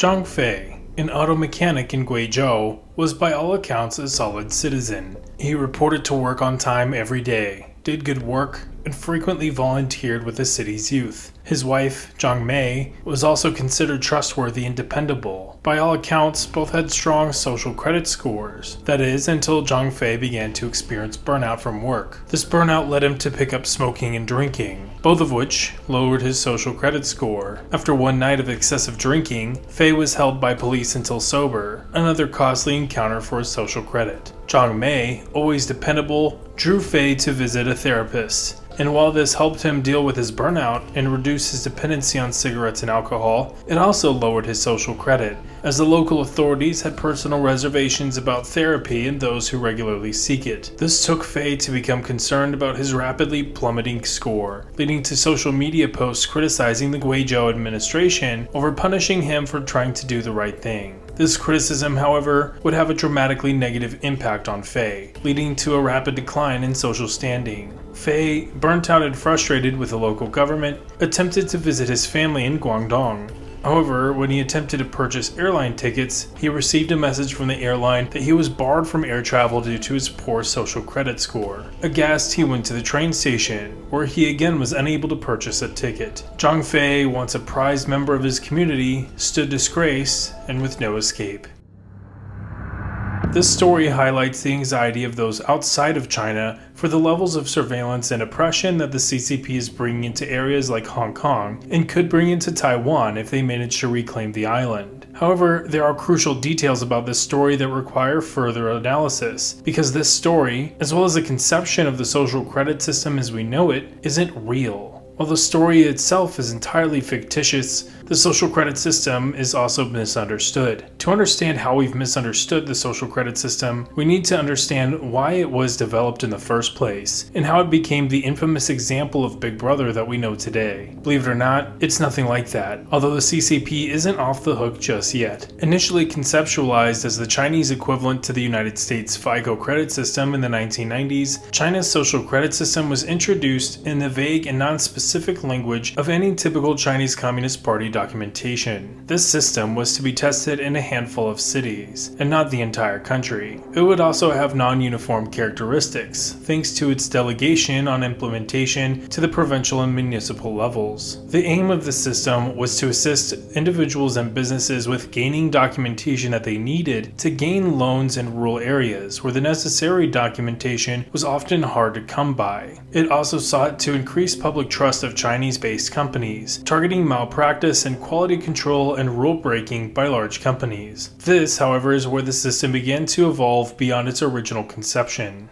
Zhang Fei, an auto mechanic in Guizhou, was by all accounts a solid citizen. He reported to work on time every day, did good work, and frequently volunteered with the city's youth. His wife, Zhang Mei, was also considered trustworthy and dependable. By all accounts, both had strong social credit scores. That is, until Zhang Fei began to experience burnout from work. This burnout led him to pick up smoking and drinking, both of which lowered his social credit score. After one night of excessive drinking, Fei was held by police until sober, another costly encounter for his social credit. Zhang Mei, always dependable, drew Fei to visit a therapist. And while this helped him deal with his burnout and reduce his dependency on cigarettes and alcohol, it also lowered his social credit, as the local authorities had personal reservations about therapy and those who regularly seek it. This took Fei to become concerned about his rapidly plummeting score, leading to social media posts criticizing the Guizhou administration over punishing him for trying to do the right thing. This criticism, however, would have a dramatically negative impact on Fei, leading to a rapid decline in social standing. Fei, burnt out and frustrated with the local government, attempted to visit his family in Guangdong. However, when he attempted to purchase airline tickets, he received a message from the airline that he was barred from air travel due to his poor social credit score. Aghast, he went to the train station, where he again was unable to purchase a ticket. Zhang Fei, once a prized member of his community, stood disgraced and with no escape. This story highlights the anxiety of those outside of China for the levels of surveillance and oppression that the CCP is bringing into areas like Hong Kong and could bring into Taiwan if they manage to reclaim the island. However, there are crucial details about this story that require further analysis, because this story, as well as the conception of the social credit system as we know it, isn't real. While the story itself is entirely fictitious, the social credit system is also misunderstood. To understand how we've misunderstood the social credit system, we need to understand why it was developed in the first place, and how it became the infamous example of Big Brother that we know today. Believe it or not, it's nothing like that, although the CCP isn't off the hook just yet. Initially conceptualized as the Chinese equivalent to the United States FICO credit system in the 1990s, China's social credit system was introduced in the vague and non-specific language of any typical Chinese Communist Party documentation. This system was to be tested in a handful of cities, and not the entire country. It would also have non-uniform characteristics, thanks to its delegation on implementation to the provincial and municipal levels. The aim of the system was to assist individuals and businesses with gaining documentation that they needed to gain loans in rural areas where the necessary documentation was often hard to come by. It also sought to increase public trust of Chinese-based companies, targeting malpractice and quality control and rule breaking by large companies. This, however, is where the system began to evolve beyond its original conception.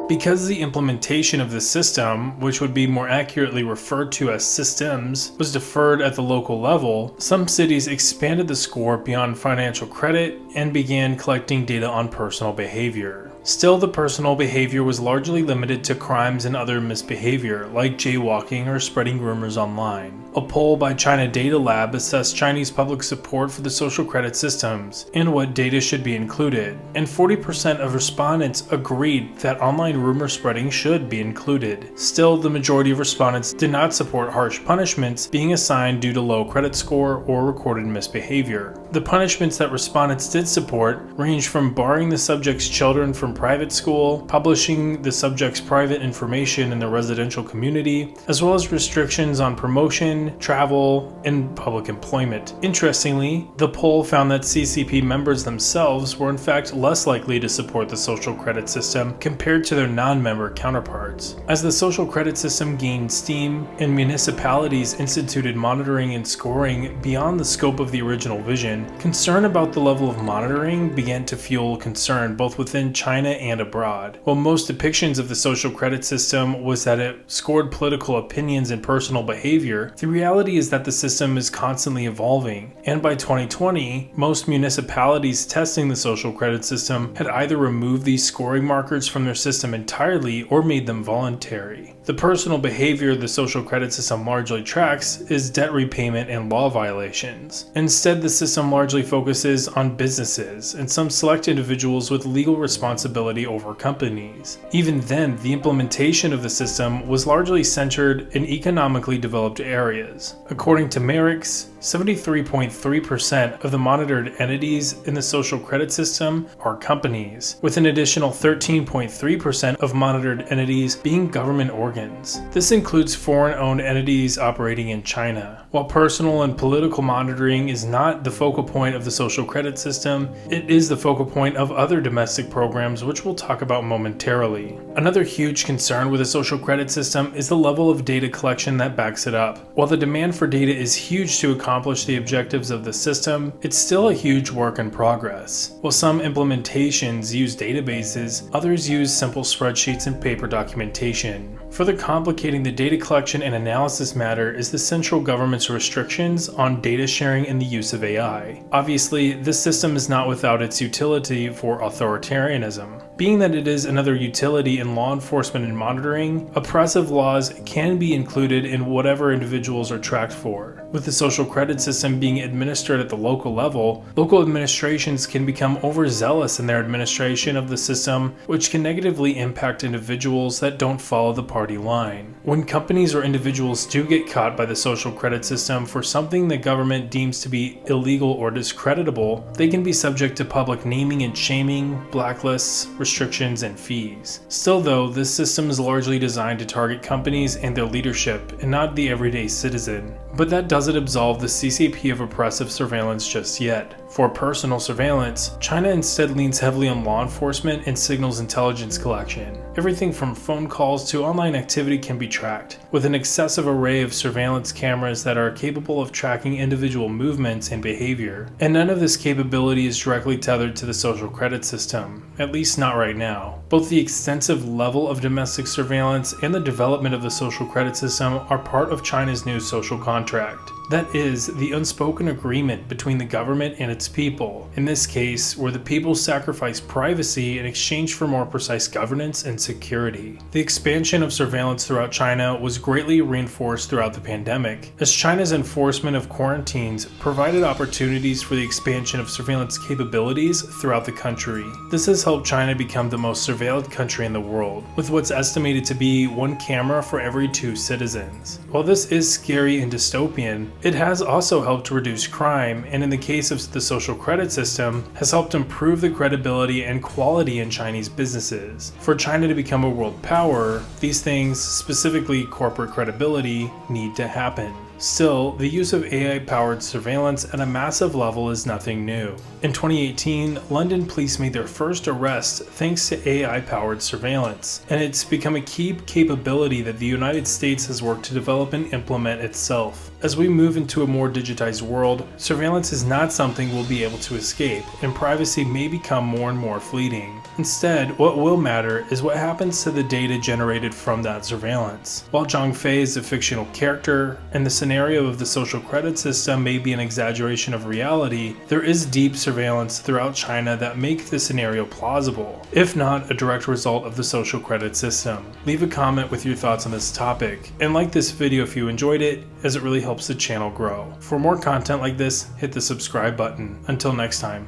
Because the implementation of the system, which would be more accurately referred to as systems, was deferred at the local level, some cities expanded the score beyond financial credit and began collecting data on personal behavior. Still, the personal behavior was largely limited to crimes and other misbehavior, like jaywalking or spreading rumors online. A poll by China Data Lab assessed Chinese public support for the social credit systems and what data should be included, and 40% of respondents agreed that online rumor spreading should be included. Still, the majority of respondents did not support harsh punishments being assigned due to low credit score or recorded misbehavior. The punishments that respondents did support ranged from barring the subject's children from private school, publishing the subject's private information in the residential community, as well as restrictions on promotion, travel, and public employment. Interestingly, the poll found that CCP members themselves were in fact less likely to support the social credit system compared to their non-member counterparts. As the social credit system gained steam and municipalities instituted monitoring and scoring beyond the scope of the original vision, concern about the level of monitoring began to fuel concern both within China and abroad. While most depictions of the social credit system was that it scored political opinions and personal behavior, the reality is that the system is constantly evolving, and by 2020, most municipalities testing the social credit system had either removed these scoring markers from their system entirely or made them voluntary. The personal behavior the social credit system largely tracks is debt repayment and law violations. Instead, the system largely focuses on businesses and some select individuals with legal responsibility over companies. Even then, the implementation of the system was largely centered in economically developed areas. According to Merrick's, 73.3% of the monitored entities in the social credit system are companies, with an additional 13.3% of monitored entities being government organs. This includes foreign-owned entities operating in China. While personal and political monitoring is not the focal point of the social credit system, it is the focal point of other domestic programs, which we'll talk about momentarily. Another huge concern with the social credit system is the level of data collection that backs it up. While the demand for data is huge to accomplish the objectives of the system, it's still a huge work in progress. While some implementations use databases, others use simple spreadsheets and paper documentation. Further complicating the data collection and analysis matter is the central government's restrictions on data sharing and the use of AI. Obviously, this system is not without its utility for authoritarianism. Being that it is another utility in law enforcement and monitoring, oppressive laws can be included in whatever individuals are tracked for. With the social credit system being administered at the local level, local administrations can become overzealous in their administration of the system, which can negatively impact individuals that don't follow the party line. When companies or individuals do get caught by the social credit system for something the government deems to be illegal or discreditable, they can be subject to public naming and shaming, blacklists, restrictions, and fees. Still though, this system is largely designed to target companies and their leadership and not the everyday citizen. But that doesn't absolve the CCP of oppressive surveillance just yet. For personal surveillance, China instead leans heavily on law enforcement and signals intelligence collection. Everything from phone calls to online activity can be tracked, with an excessive array of surveillance cameras that are capable of tracking individual movements and behavior. And none of this capability is directly tethered to the social credit system, at least not right now. Both the extensive level of domestic surveillance and the development of the social credit system are part of China's new social contract. That is, the unspoken agreement between the government and its people, in this case, where the people sacrifice privacy in exchange for more precise governance and security. The expansion of surveillance throughout China was greatly reinforced throughout the pandemic, as China's enforcement of quarantines provided opportunities for the expansion of surveillance capabilities throughout the country. This has helped China become the most surveilled country in the world, with what's estimated to be 1 camera for every 2 citizens. While this is scary and dystopian, it has also helped reduce crime, and in the case of the social credit system, has helped improve the credibility and quality in Chinese businesses. For China to become a world power, these things, specifically corporate credibility, need to happen. Still, the use of AI-powered surveillance at a massive level is nothing new. In 2018, London police made their first arrest thanks to AI-powered surveillance, and it's become a key capability that the United States has worked to develop and implement itself. As we move into a more digitized world, surveillance is not something we'll be able to escape, and privacy may become more and more fleeting. Instead, what will matter is what happens to the data generated from that surveillance. While Zhang Fei is a fictional character, and the scenario of the social credit system may be an exaggeration of reality, there is deep surveillance throughout China that make the scenario plausible, if not a direct result of the social credit system. Leave a comment with your thoughts on this topic, and like this video if you enjoyed it, as it really helps the channel grow. For more content like this, hit the subscribe button. Until next time.